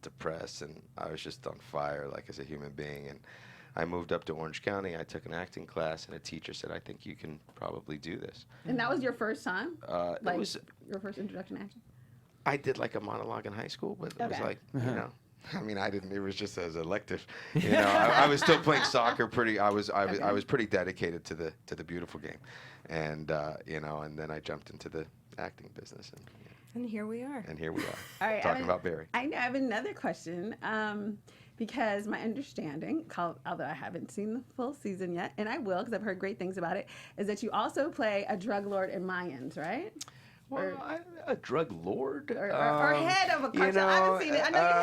depressed, and I was just on fire, like as a human being. And I moved up to Orange County. I took an acting class, and a teacher said, "I think you can probably do this." And that was your first time? It Like was. your first introduction to acting? I did like a monologue in high school, but it was Okay. like, you know, I mean, I didn't. It was just as elective. You know, I was still playing soccer. I was pretty dedicated to the beautiful game, and you know, and then I jumped into the acting business, And here we are. and here we are All right, talking about Barry. I have another question, because my understanding, although I haven't seen the full season yet, and I will because I've heard great things about it, is that you also play a drug lord in Mayans, right? Well, a drug lord, Or head of a cartel. you know, I haven't seen it. I know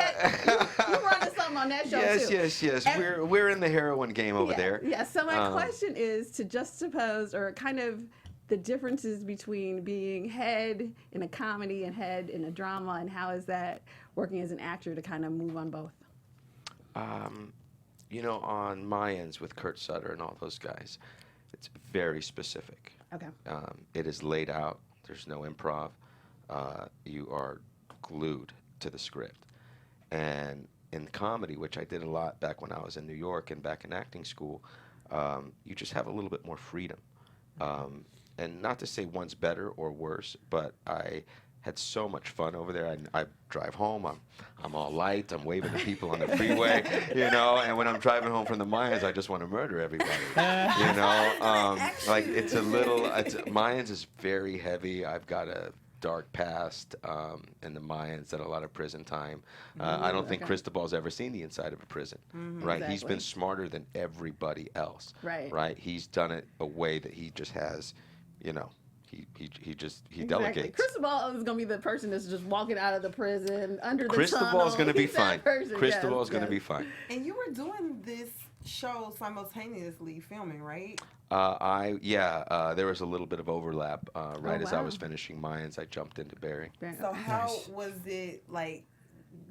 you were on something on that show yes, too. yes. And- We're in the heroin game over yeah, there. Yeah. So my question is to juxtapose, or kind of the differences between being head in a comedy and head in a drama, and how is that working as an actor to kind of move on both? You know, on Mayans with Kurt Sutter and all those guys, it's very specific. Okay. It is laid out. There's no improv. You are glued to the script. And in comedy, which I did a lot back when I was in New York and back in acting school, you just have a little bit more freedom. And not to say one's better or worse, but I had so much fun over there. I drive home, I'm all light, I'm waving to people on the freeway, you know, and when I'm driving home from the Mayans, I just want to murder everybody, you know. Like Mayans is very heavy. I've got a dark past in the Mayans, done a lot of prison time. I don't think okay. Cristobal's ever seen the inside of a prison, right? He's Exactly. been smarter than everybody else, Right. right? He's done it a way that he just has, you know, he Exactly. delegates. Cristobal is going to be the person that's just walking out of the prison under the Cristobal's tunnel. going to be He's that fine. person, Cristobal's yes, going to be yes. fine. And you were doing this show simultaneously filming, right? There was a little bit of overlap. Right as I was wow. finishing Mayans, I jumped into Barry. Very So okay. how was it like?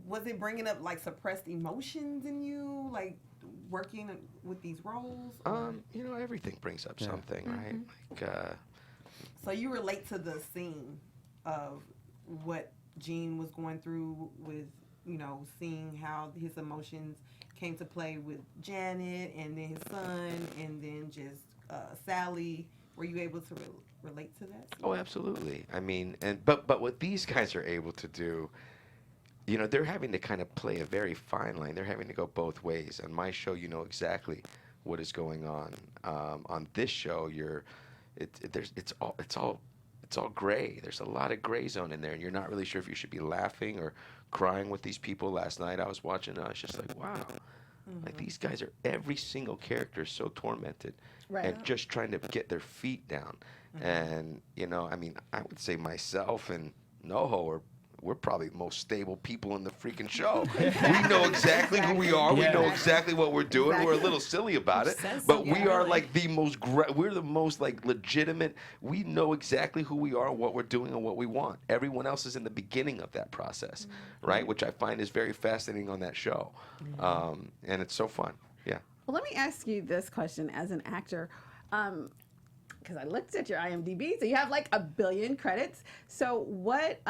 Was it bringing up like suppressed emotions in you, like working with these roles? or- You know, everything brings up something, right? Like, So you relate to the scene of what Gene was going through with, you know, seeing how his emotions came to play with Janet and then his son and then just Sally. Were you able to relate to that? oh, absolutely. I mean, but what these guys are able to do, you know, they're having to kind of play a very fine line. They're having to go both ways. On my show, you know exactly what is going on. On this show, it's all gray. There's a lot of gray zone in there, and you're not really sure if you should be laughing or crying with these people. Last night I was watching, and I was just like, wow, like these guys are, every single character is so tormented, Right. and just trying to get their feet down. And you know, I mean, I would say myself and NoHo we're probably the most stable people in the freaking show. We know exactly who we are. Yeah. We know exactly what we're doing. We're a little silly about it, says but so, we yeah, are really. like we're the most like legitimate. We know exactly who we are, what we're doing, and what we want. Everyone else is in the beginning of that process, right? Which I find is very fascinating on that show, and it's so fun. Yeah. Well, let me ask you this question as an actor. Because I looked at your IMDb, so you have like 1 billion credits. So what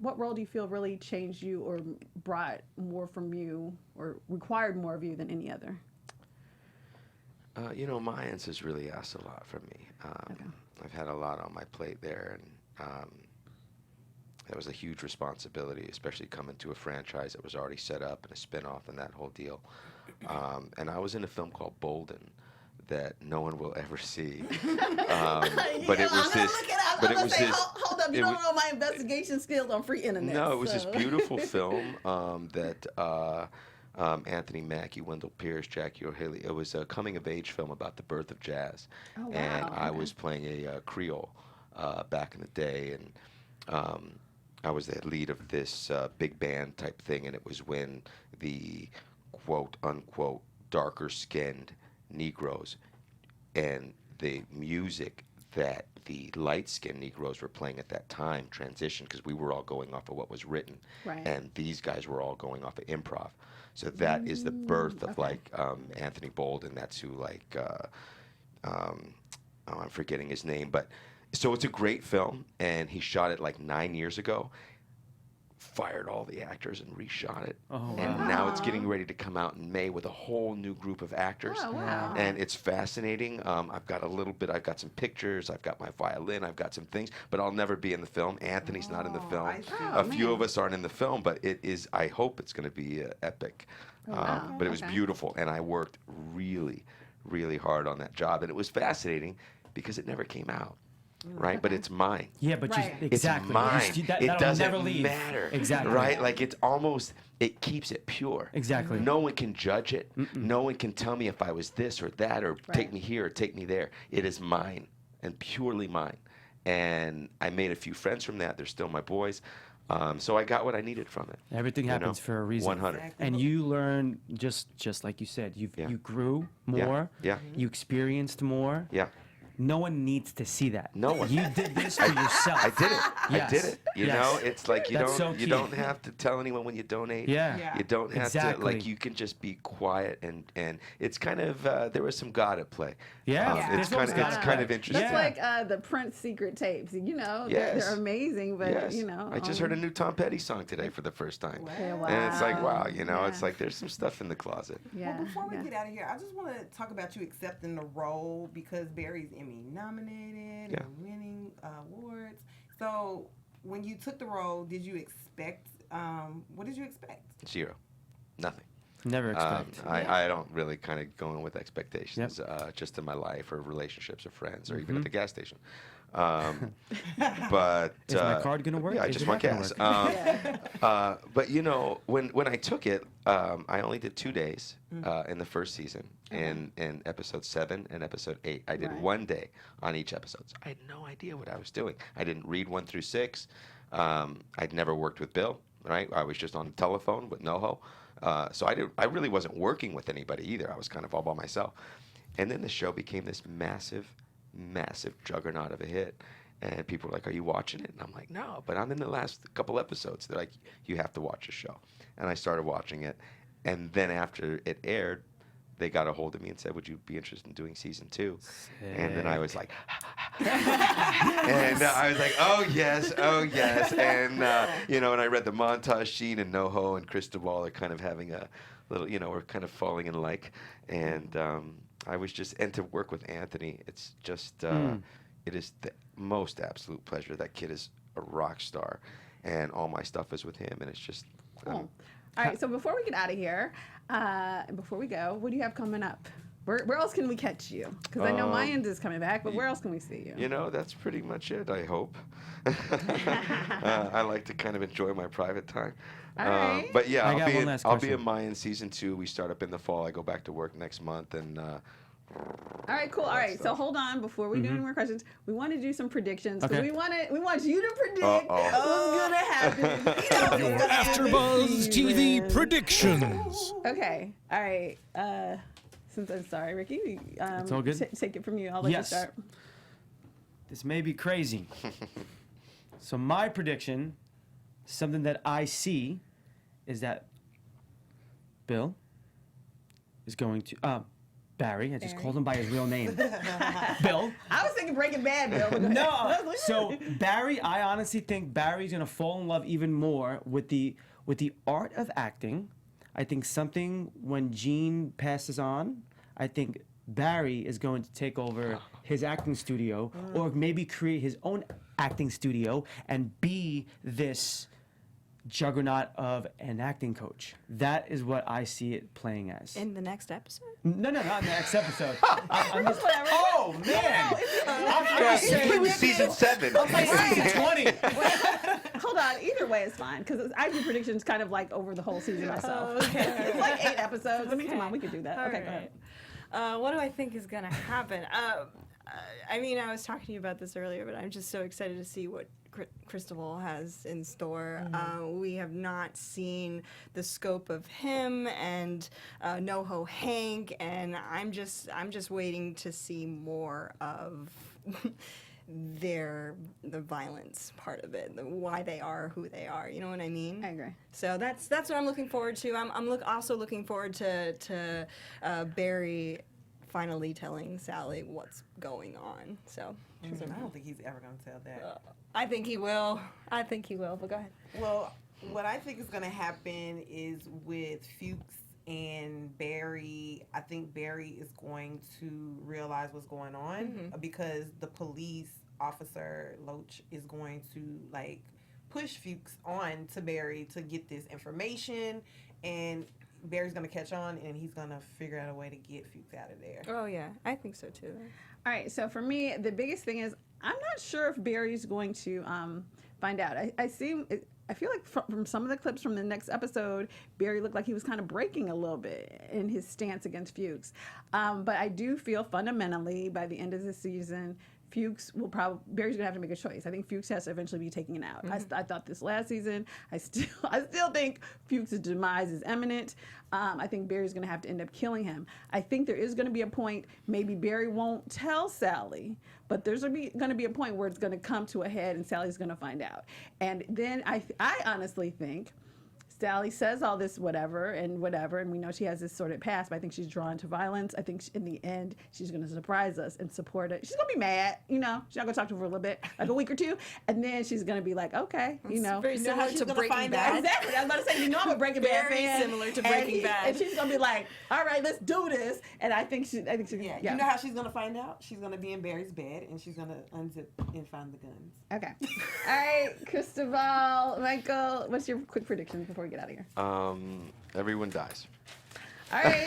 role do you feel really changed you or brought more from you or required more of you than any other? You know, Mayans has really asked a lot from me. I've had a lot on my plate there, and that was a huge responsibility, especially coming to a franchise that was already set up and a spin-off and that whole deal. And I was in a film called Bolden that no one will ever see. But it was this. But it was this. Hold up, you don't know my investigation skills on free internet. No, it was this so. beautiful film that Anthony Mackie, Wendell Pierce, Jackie O'Haley. It was a coming-of-age film about the birth of jazz, Oh, wow. and I Okay. was playing a Creole back in the day, and I was the lead of this big band type thing, and it was when the quote-unquote darker-skinned Negroes and the music that the light-skinned Negroes were playing at that time transitioned, because we were all going off of what was written, Right. and these guys were all going off of improv. So that is the birth of like Anthony Bolden. That's who like I'm forgetting his name, but so it's a great film, and he shot it like 9 years ago. Fired all the actors and reshot it, Oh, and wow. now it's getting ready to come out in May with a whole new group of actors. Oh, wow. And it's fascinating. I've got I've got some pictures, I've got my violin, I've got some things, but I'll never be in the film. Anthony's not in the film. I see. A few of us aren't in the film, but it is, I hope it's going to be epic. wow. But it was Okay. beautiful, and I worked really, really hard on that job, and it was fascinating because it never came out, right? But it's mine. Yeah, but Right. you, It's exactly. mine. You- that, It that'll doesn't never leave. matter. Exactly. Right? Like it's almost, it keeps it pure. Exactly. No one can judge it. No one can tell me if I was this or that or take Right. me here or take me there. It is mine and purely mine. And I made a few friends from that. They're still my boys. So I got what I needed from it. Everything you know? happens for a reason. 100. Exactly. And you learn just like you said. You Yeah. you grew Yeah. more. Yeah. You experienced more. Yeah. No one needs to see that. No one. You did this for yourself. I did it. Yes. I did it. You Yes. know, it's like you That's don't so you key. don't have to tell anyone when you donate. Yeah. Yeah. You don't have to Exactly. like you can just be quiet and it's kind of there was some God at play. Yeah. Yeah. It's There's always kind of God it's at kind play. of interesting. That's Yeah. like the Prince secret tapes. You know, Yes. they're amazing, but Yes. you know. I just heard a new Tom Petty song today for the first time. Okay, wow. And it's like, wow, you know, Yeah. it's like there's some stuff in the closet. Yeah. Well, before we yeah. get out of here, I just want to talk about you accepting the role because Barry's Emmy nominated Yeah. and winning awards. So when you took the role, did you expect? What did you expect? Zero. Nothing. Never expect. I don't really kind of go in with expectations just in my life or relationships or friends or even at the gas station. But Is my card gonna work? Yeah, I Is just it want not gonna gas. But you know, when I took it, I only did 2 days in the first season, in episode 7 and episode 8. I did Right. 1 day on each episode. So I had no idea what I was doing. I didn't read 1 through 6. I'd never worked with Bill. Right, I was just on the telephone with NoHo. So I really wasn't working with anybody either. I was kind of all by myself. And then the show became this massive, massive juggernaut of a hit. And people were like, "Are you watching it?" And I'm like, "No, but I'm in the last couple episodes." They're like, "You have to watch the show." And I started watching it. And then after it aired, they got a hold of me and said, "Would you be interested in doing season 2?" And then I was like, and I was like, "Oh yes, oh yes." And you know, and I read the montage sheet, and NoHo and Cristobal are kind of having a little, you know, we're kind of falling in like. And I was just, and to work with Anthony, it's just, it is the most absolute pleasure. That kid is a rock star, and all my stuff is with him, and it's just. Cool. All right, so before we get out of here, and before we go, what do you have coming up? Where else can we catch you? Because I know Mayans is coming back, but where else can we see you? You know, that's pretty much it, I hope. I like to kind of enjoy my private time. All right. But yeah, I got one last I'll be question. in Mayan season 2. We start up in the fall. I go back to work next month, and All right, cool. All right, so hold on. Before we do any more questions, we want to do some predictions. 'Cause Okay. we want you to predict Uh-oh. what's gonna happen. Your AfterBuzz TV predictions. Okay. All right. Since I'm sorry, Ricky. It's all good. Take it from you. I'll let you Yes. start. This may be crazy. So my prediction, something that I see, is that Bill is going to Barry. I just Barry. called him by his real name. Bill. I was thinking Breaking Bad, Bill. No. So Barry, I honestly think Barry's gonna fall in love even more with the art of acting. I think something when Gene passes on, I think Barry is going to take over his acting studio, or maybe create his own acting studio and be this juggernaut of an acting coach. That is what I see it playing as. In the next episode? No, not in the next episode. I'm just, oh, man. I'm just He saying. was season 7. I'm like season 20. Hold on, either way is fine because I do predictions kind of like over the whole season myself. It's like 8 episodes. I mean, come on, we could do that. All Okay, go right. ahead. What do I think is going to happen? I mean, I was talking to you about this earlier, but I'm just so excited to see what Cristobal has in store. We have not seen the scope of him and NoHo Hank, and I'm just waiting to see more of the violence part of it, why they are who they are. You know what I mean? I agree. So that's what I'm looking forward to. I'm also looking forward to Barry finally telling Sally what's going on. So I don't think he's ever going to tell that. I think he will. But go ahead. Well, what I think is going to happen is with Fuches and Barry, I think Barry is going to realize what's going on because the police officer, Loach, is going to like push Fuches on to Barry to get this information, and Barry's going to catch on, and he's going to figure out a way to get Fuches out of there. Oh, yeah. I think so, too. All right, so for me, the biggest thing is I'm not sure if Barry's going to find out. I feel like from some of the clips from the next episode, Barry looked like he was kind of breaking a little bit in his stance against Fuches. But I do feel fundamentally by the end of the season, Barry's going to have to make a choice. I think Fuches has to eventually be taken out. I thought this last season. I still think Fuches' demise is imminent. I think Barry's going to have to end up killing him. I think there is going to be a point, maybe Barry won't tell Sally, but there's going to be a point where it's going to come to a head and Sally's going to find out. And then I honestly think Sally says all this whatever, and we know she has this sordid past, but I think she's drawn to violence. I think in the end, she's going to surprise us and support it. She's going to be mad, She's not going to talk to her for a little bit, like a week or two, and then she's going to be like, okay, Very similar to Breaking Bad. Exactly. I was about to say, I'm a Breaking Bad fan. Very similar to Breaking Bad. And she's going to be like, all right, let's do this. And I think she. Yeah. You know how she's going to find out? She's going to be in Barry's bed, and she's going to unzip and find the guns. Okay. All right, Cristobal, Michael, what's your quick predictions before we get out of here? Everyone dies. All right.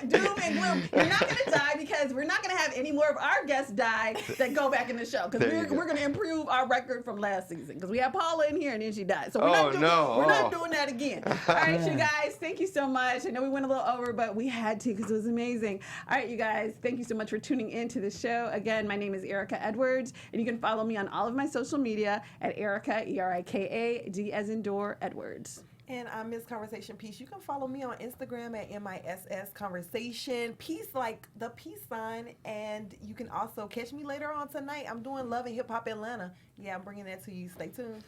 Doom and gloom. You're not going to die because we're not going to have any more of our guests die that go back in the show. Because we're going to improve our record from last season. Because we had Paula in here and then she died. So we're not doing that again. All right, you guys. Thank you so much. I know we went a little over, but we had to because it was amazing. All right, you guys. Thank you so much for tuning in to the show. Again, my name is Erika Edwards. And you can follow me on all of my social media at Erika, Erika, D as in door, Edwards. And I'm Miss Conversation Peace. You can follow me on Instagram at MISS Conversation. Peace like the peace sign. And you can also catch me later on tonight. I'm doing Love and Hip Hop Atlanta. Yeah, I'm bringing that to you. Stay tuned.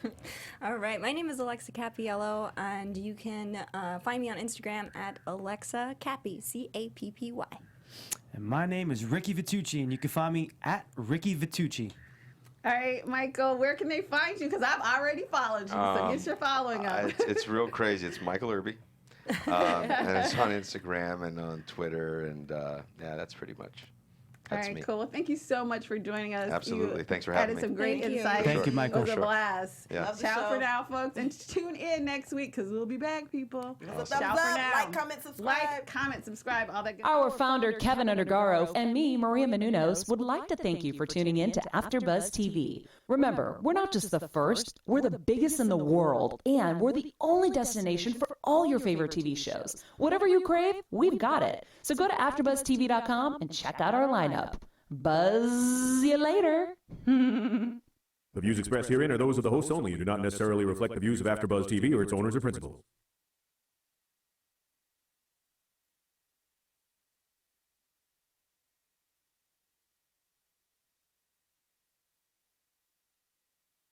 All right. My name is Alexa Capiello, and you can find me on Instagram at Alexa Cappy, Cappy. And my name is Ricky Virtucci, and you can find me at Ricky Virtucci. All right, Michael, where can they find you? Because I've already followed you, so get your following up. It's real crazy. It's Michael Irby. And it's on Instagram and on Twitter. And yeah, that's pretty much. That's All right, me. cool. Well, thank you so much for joining us. Absolutely. Thanks for having me. Added some great Thank you. insights. Thank you, Michael. It was a Sure. blast. Yeah. Love the Ciao show. for now, folks. And tune in next week because we'll be back, people. Give us a Ciao thumbs for up. now. Like, comment, subscribe. Like, comment, subscribe, all that good Our founder, Kevin Undergaro, and me, Maria Menounos, would like to thank you for tuning in to AfterBuzz TV. Remember, we're not just the first, we're the biggest in the world, and we're the only destination for all your favorite TV shows. Whatever you crave, we've got it. So go to AfterBuzzTV.com and check out our lineup. Buzz you later. The views expressed herein are those of the hosts only and do not necessarily reflect the views of AfterBuzz TV or its owners or principals.